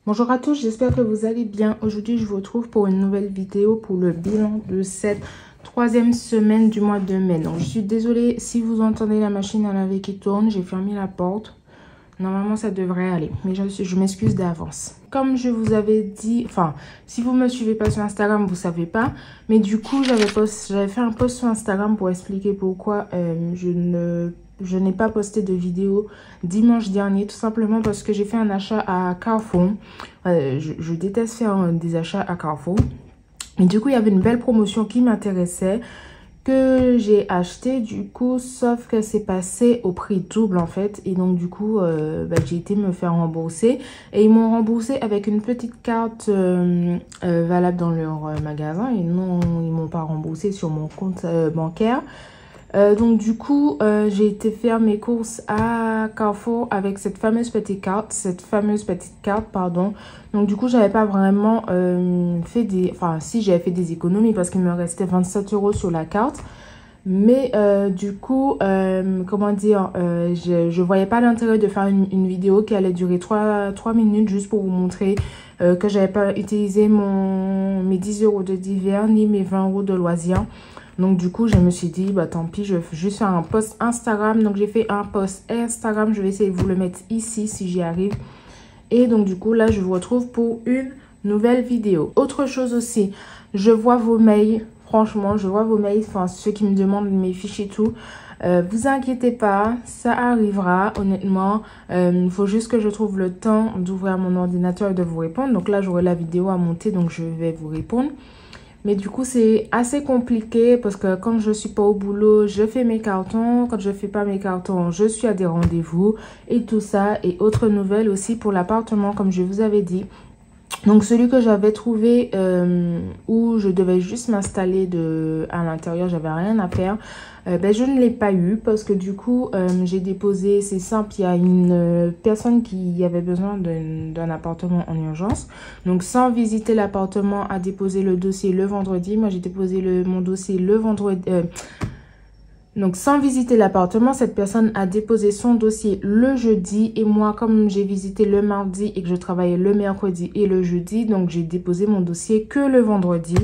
Bonjour à tous, j'espère que vous allez bien. Aujourd'hui, je vous retrouve pour une nouvelle vidéo pour le bilan de cette troisième semaine du mois de mai. Donc, je suis désolée si vous entendez la machine à laver qui tourne. J'ai fermé la porte. Normalement, ça devrait aller, mais je m'excuse d'avance. Comme je vous avais dit, enfin, si vous me suivez pas sur Instagram, vous savez pas. Mais du coup, j'avais fait un post sur Instagram pour expliquer pourquoi je n'ai pas posté de vidéo dimanche dernier, tout simplement parce que j'ai fait un achat à Carrefour. Je déteste faire des achats à Carrefour. Et du coup, il y avait une belle promotion qui m'intéressait, que j'ai acheté du coup, sauf que c'est passé au prix double en fait. Et donc du coup, j'ai été me faire rembourser. Et ils m'ont remboursé avec une petite carte valable dans leur magasin. Et non, ils m'ont pas remboursé sur mon compte bancaire. Donc du coup, j'ai été faire mes courses à Carrefour avec cette fameuse petite carte, pardon. Donc du coup, j'avais pas vraiment fait des... Enfin, si, j'avais fait des économies parce qu'il me restait 27 € sur la carte. Mais du coup, comment dire, je voyais pas l'intérêt de faire une vidéo qui allait durer 3 minutes juste pour vous montrer que j'avais pas utilisé mes 10 € de divers ni mes 20 € de loisirs. Donc du coup, je me suis dit, bah tant pis, je vais juste faire un post Instagram. Donc j'ai fait un post Instagram, je vais essayer de vous le mettre ici si j'y arrive. Et donc du coup, là, je vous retrouve pour une nouvelle vidéo. Autre chose aussi, je vois vos mails. Franchement, je vois vos mails, enfin ceux qui me demandent mes fiches et tout. Vous inquiétez pas, ça arrivera, honnêtement. Il faut juste que je trouve le temps d'ouvrir mon ordinateur et de vous répondre. Donc là, j'aurai la vidéo à monter, donc je vais vous répondre. Mais du coup, c'est assez compliqué parce que quand je suis pas au boulot, je fais mes cartons. Quand je fais pas mes cartons, je suis à des rendez-vous et tout ça. Et autre nouvelle aussi pour l'appartement, comme je vous avais dit. Donc, celui que j'avais trouvé où je devais juste m'installer à l'intérieur, j'avais rien à faire. Je ne l'ai pas eu parce que du coup, j'ai déposé, c'est simple, il y a une personne qui avait besoin d'un appartement en urgence. Donc, sans visiter l'appartement, a déposé le dossier le vendredi. Moi, j'ai déposé mon dossier le vendredi. Donc, sans visiter l'appartement, cette personne a déposé son dossier le jeudi. Et moi, comme j'ai visité le mardi et que je travaillais le mercredi et le jeudi, donc j'ai déposé mon dossier que le vendredi.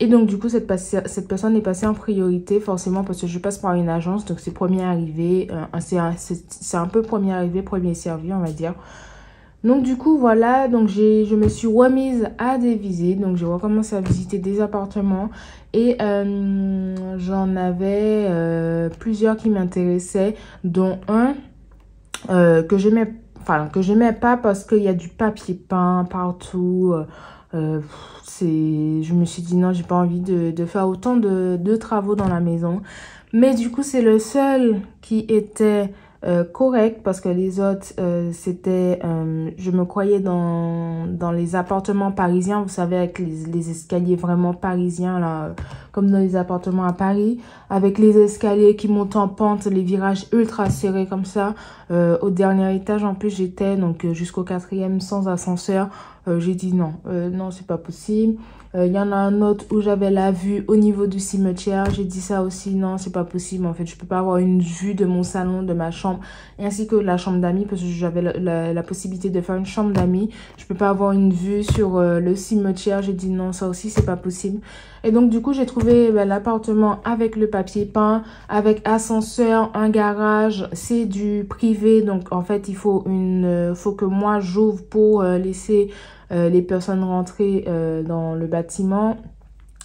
Et donc, du coup, cette personne est passée en priorité, forcément, parce que je passe par une agence. Donc, c'est premier arrivé. C'est un peu premier arrivé, premier servi, on va dire. Donc, du coup, voilà. Donc, je me suis remise à des visites. Donc, j'ai recommencé à visiter des appartements. Et j'en avais plusieurs qui m'intéressaient, dont un que j'aimais pas parce qu'il y a du papier peint partout. Je me suis dit non, j'ai pas envie de faire autant de travaux dans la maison. Mais du coup, c'est le seul qui était correct parce que les autres, c'était... je me croyais dans les appartements parisiens, vous savez, avec les escaliers vraiment parisiens, là, comme dans les appartements à Paris, avec les escaliers qui montent en pente, les virages ultra serrés comme ça. Au dernier étage, en plus, j'étais donc jusqu'au 4e sans ascenseur. J'ai dit non, non, c'est pas possible. Il y en a un autre où j'avais la vue au niveau du cimetière. J'ai dit ça aussi, non, c'est pas possible. En fait, je peux pas avoir une vue de mon salon, de ma chambre, ainsi que la chambre d'amis, parce que j'avais la possibilité de faire une chambre d'amis. Je peux pas avoir une vue sur le cimetière. J'ai dit non, ça aussi, c'est pas possible. Et donc, du coup, j'ai trouvé l'appartement avec le papier peint, avec ascenseur, un garage. C'est du privé, donc en fait, il faut faut que moi, j'ouvre pour laisser les personnes rentrer dans le bâtiment.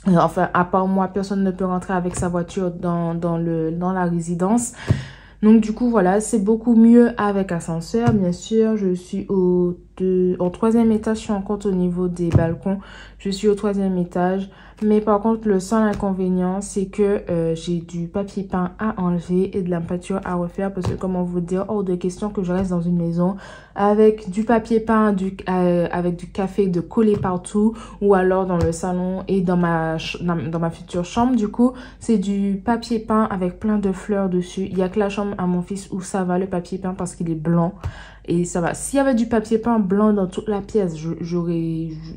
Enfin, à part moi, personne ne peut rentrer avec sa voiture dans la résidence. Donc, du coup, voilà, c'est beaucoup mieux avec ascenseur, bien sûr. Je suis au 3e étage, je suis en compte au niveau des balcons. Je suis au 3e étage. Mais par contre, le seul inconvénient, c'est que j'ai du papier peint à enlever et de la peinture à refaire. Parce que, comment vous dire, hors de question que je reste dans une maison avec du papier peint, avec du café de coller partout. Ou alors dans le salon et dans ma future chambre. Du coup, c'est du papier peint avec plein de fleurs dessus. Il n'y a que la chambre à mon fils où ça va, le papier peint, parce qu'il est blanc. Et ça va. S'il y avait du papier peint blanc dans toute la pièce,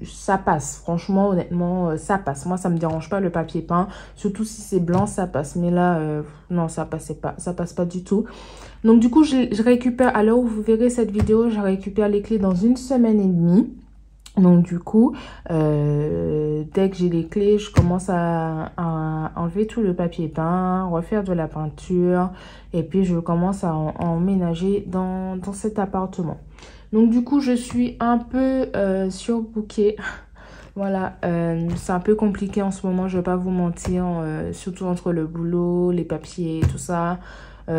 ça passe. Franchement, honnêtement, ça passe. Moi, ça me dérange pas le papier peint. Surtout si c'est blanc, ça passe. Mais là, non, ça passait pas. Ça passe pas du tout. Donc, du coup, je récupère, à l'heure où vous verrez cette vidéo, je récupère les clés dans 1 semaine et demie. Donc du coup, dès que j'ai les clés, je commence à enlever tout le papier peint, refaire de la peinture. Et puis je commence à emménager dans cet appartement. Donc du coup, je suis un peu surbookée. Voilà, c'est un peu compliqué en ce moment, je vais pas vous mentir, surtout entre le boulot, les papiers, tout ça.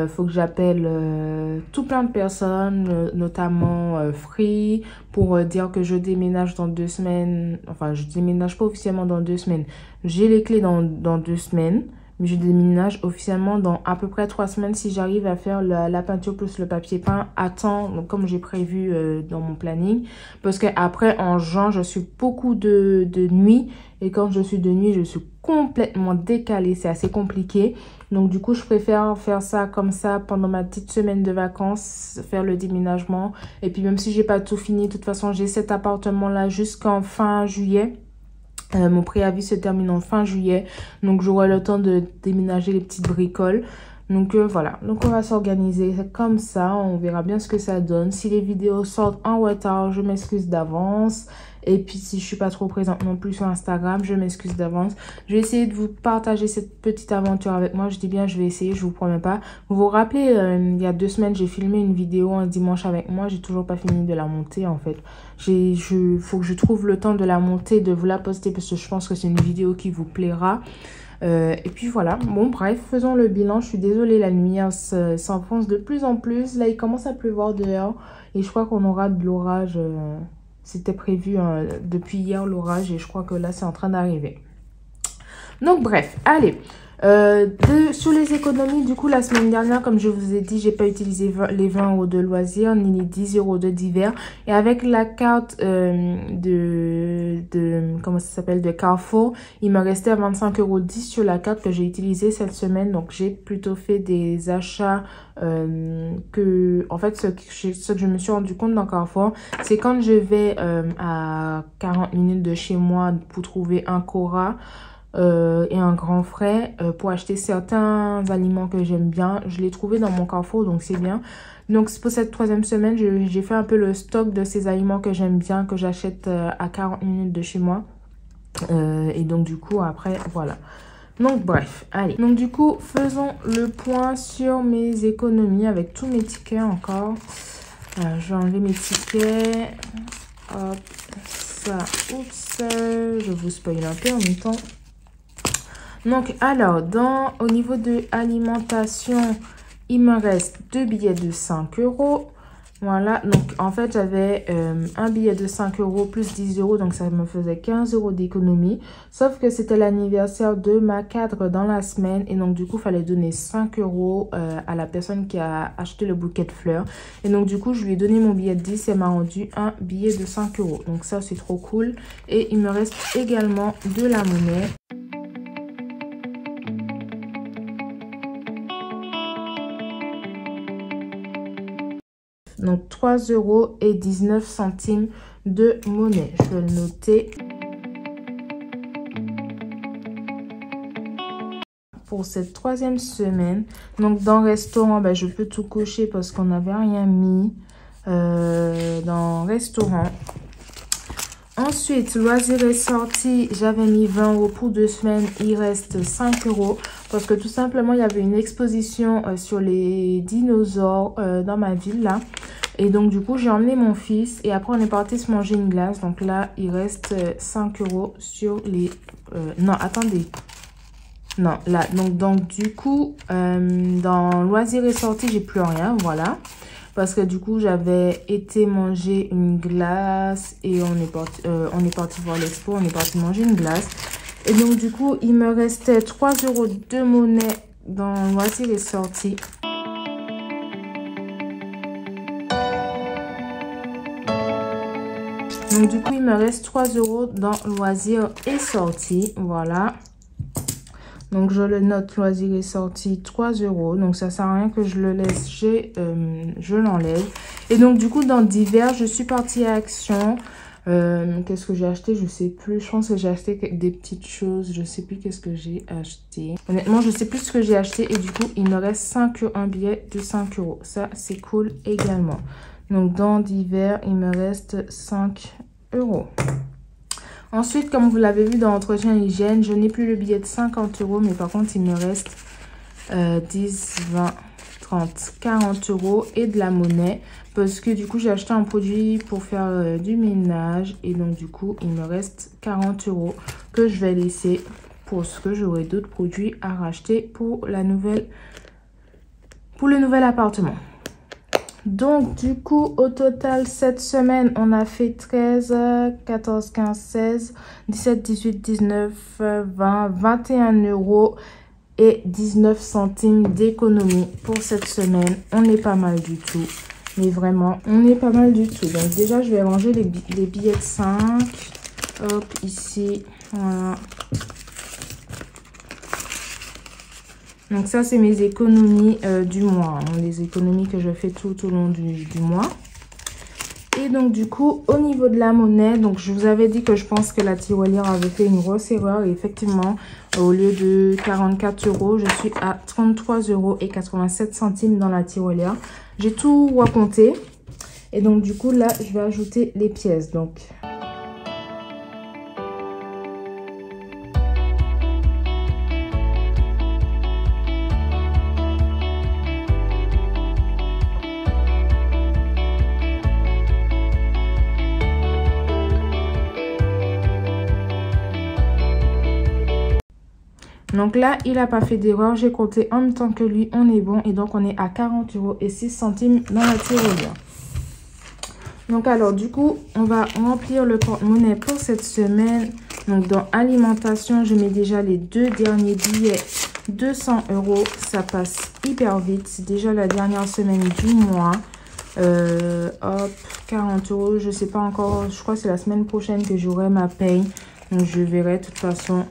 Faut que j'appelle tout plein de personnes, notamment Free, pour dire que je déménage dans 2 semaines. Enfin, je déménage pas officiellement dans 2 semaines. J'ai les clés dans 2 semaines. Mais je déménage officiellement dans à peu près 3 semaines si j'arrive à faire la peinture plus le papier peint à temps, donc comme j'ai prévu dans mon planning. Parce qu'après, en juin, je suis beaucoup de nuit. Et quand je suis de nuit, je suis complètement décalée. C'est assez compliqué. Donc du coup, je préfère faire ça comme ça pendant ma petite semaine de vacances, faire le déménagement. Et puis même si j'ai pas tout fini, de toute façon, j'ai cet appartement-là jusqu'en fin juillet. Mon préavis se termine en fin juillet, donc j'aurai le temps de déménager les petites bricoles. Donc voilà, donc on va s'organiser comme ça, on verra bien ce que ça donne. Si les vidéos sortent en retard, je m'excuse d'avance. Et puis si je suis pas trop présente non plus sur Instagram, je m'excuse d'avance. Je vais essayer de vous partager cette petite aventure avec moi. Je dis bien je vais essayer, je vous promets pas. Vous vous rappelez, il y a 2 semaines, j'ai filmé une vidéo un dimanche avec moi. J'ai toujours pas fini de la monter en fait. Faut que je trouve le temps de la monter, de vous la poster parce que je pense que c'est une vidéo qui vous plaira. Et puis voilà, bon bref, faisons le bilan. Je suis désolée, la lumière s'enfonce de plus en plus. Là, il commence à pleuvoir dehors et je crois qu'on aura de l'orage. C'était prévu depuis hier l'orage et je crois que là, c'est en train d'arriver. Donc bref, allez. Sur les économies, du coup, la semaine dernière, comme je vous ai dit, j'ai pas utilisé les 20 € de loisirs ni les 10 € de divers. Et avec la carte comment ça s'appelle, de Carrefour, il me restait 25,10 € sur la carte que j'ai utilisée cette semaine. Donc, j'ai plutôt fait des achats en fait, ce que je me suis rendu compte dans Carrefour, c'est quand je vais à 40 minutes de chez moi pour trouver un Cora, et un grand frais pour acheter certains aliments que j'aime bien. Je l'ai trouvé dans mon Carrefour, donc c'est bien. Donc pour cette 3e semaine, j'ai fait un peu le stock de ces aliments que j'aime bien, que j'achète à 40 minutes de chez moi. Et donc du coup, après, voilà. Donc bref, allez. Donc du coup, faisons le point sur mes économies avec tous mes tickets encore. Je vais enlever mes tickets. Hop, ça, oups, je vous spoil un peu en même temps. Donc, alors, au niveau de alimentation, il me reste 2 billets de 5 €. Voilà, donc en fait, j'avais un billet de 5 € plus 10 €, donc ça me faisait 15 € d'économie. Sauf que c'était l'anniversaire de ma cadre dans la semaine et donc du coup, il fallait donner 5 € à la personne qui a acheté le bouquet de fleurs. Et donc du coup, je lui ai donné mon billet de 10 et elle m'a rendu un billet de 5 €. Donc ça, c'est trop cool. Et il me reste également de la monnaie. Donc 3,19 € de monnaie. Je vais le noter. Pour cette 3e semaine. Donc dans restaurant, ben, je peux tout cocher parce qu'on n'avait rien mis dans restaurant. Ensuite, loisirs et sorties, j'avais mis 20 € pour 2 semaines. Il reste 5 € parce que tout simplement, il y avait une exposition sur les dinosaures dans ma ville là. Et donc, du coup, j'ai emmené mon fils et après, on est parti se manger une glace. Donc là, il reste 5 € sur les... non, attendez. Non, là, donc du coup, dans loisirs et sorties, j'ai plus rien, voilà. Parce que du coup, j'avais été manger une glace et on est parti voir l'expo, on est parti manger une glace. Et donc, du coup, il me restait 3 € de monnaie dans loisirs et sorties. Donc, du coup, il me reste 3 € dans loisirs et sorties, voilà. Donc, je le note, loisirs et sorties, 3 €. Donc, ça sert à rien que je le laisse, je l'enlève. Et donc, du coup, dans divers, je suis partie à Action. Qu'est-ce que j'ai acheté? Je sais plus. Je pense que j'ai acheté des petites choses. Je sais plus qu'est-ce que j'ai acheté. Honnêtement, je sais plus ce que j'ai acheté. Et du coup, il me reste un billet de 5 €. Ça, c'est cool également. Donc, dans divers, il me reste 5 €. Ensuite, comme vous l'avez vu dans Entretien Hygiène, je n'ai plus le billet de 50 €, mais par contre, il me reste 10, 20, 30, 40 € et de la monnaie. Parce que du coup, j'ai acheté un produit pour faire du ménage. Et donc, du coup, il me reste 40 € que je vais laisser pour ce que j'aurai d'autres produits à racheter pour le nouvel appartement. Donc, du coup, au total, cette semaine, on a fait 13, 14, 15, 16, 17, 18, 19, 20, 21 € et 19 centimes d'économie pour cette semaine. On est pas mal du tout. Mais vraiment, on est pas mal du tout. Donc, déjà, je vais ranger les billets de 5. Hop, ici. Voilà. Donc ça, c'est mes économies du mois. Hein, les économies que je fais tout au long du mois. Et donc du coup, au niveau de la monnaie, donc je vous avais dit que je pense que la tirelire avait fait une grosse erreur. Et effectivement, au lieu de 44 €, je suis à 33 € et 87 centimes dans la tirelire. J'ai tout recompté. Et donc du coup, là, je vais ajouter les pièces. Donc là, il n'a pas fait d'erreur. J'ai compté en même temps que lui. On est bon. Et donc, on est à 40 € et 6 centimes dans la tirelire. Donc, alors, du coup, on va remplir le porte-monnaie pour cette semaine. Donc, dans alimentation, je mets déjà les 2 derniers billets. 200 €. Ça passe hyper vite. C'est déjà la dernière semaine du mois. Hop, 40 €. Je ne sais pas encore. Je crois que c'est la semaine prochaine que j'aurai ma paye. Donc, je verrai de toute façon.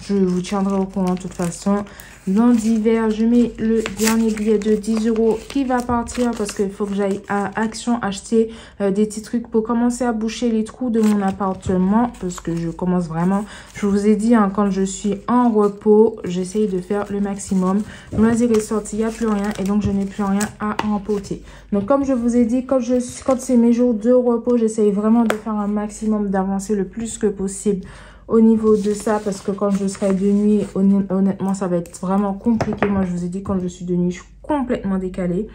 Je vous tiendrai au courant de toute façon. Dans divers, je mets le dernier billet de 10 € qui va partir parce qu'il faut que j'aille à Action acheter des petits trucs pour commencer à boucher les trous de mon appartement. Parce que je commence vraiment, je vous ai dit, hein, quand je suis en repos, j'essaye de faire le maximum. Le loisir est sorti, il n'y a plus rien et donc je n'ai plus rien à remporter. Donc comme je vous ai dit, quand c'est mes jours de repos, j'essaye vraiment de faire un maximum, d'avancer le plus que possible au niveau de ça, parce que quand je serai de nuit, honnêtement, ça va être vraiment compliqué. Moi, je vous ai dit, quand je suis de nuit, je suis complètement décalée.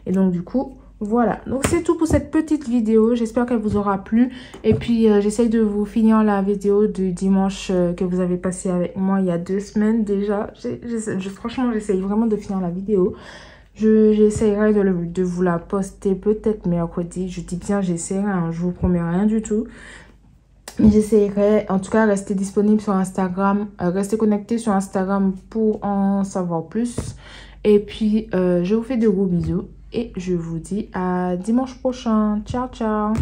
Et donc, du coup, voilà. Donc, c'est tout pour cette petite vidéo. J'espère qu'elle vous aura plu. Et puis, j'essaye de vous finir la vidéo du dimanche que vous avez passé avec moi il y a 2 semaines déjà. Franchement, j'essaye vraiment de finir la vidéo. J'essayerai de vous la poster peut-être mercredi. Je dis bien j'essaierai, hein, je vous promets rien du tout. J'essaierai, en tout cas, rester disponible sur Instagram, rester connecté sur Instagram pour en savoir plus. Et puis, je vous fais de gros bisous et je vous dis à dimanche prochain. Ciao, ciao!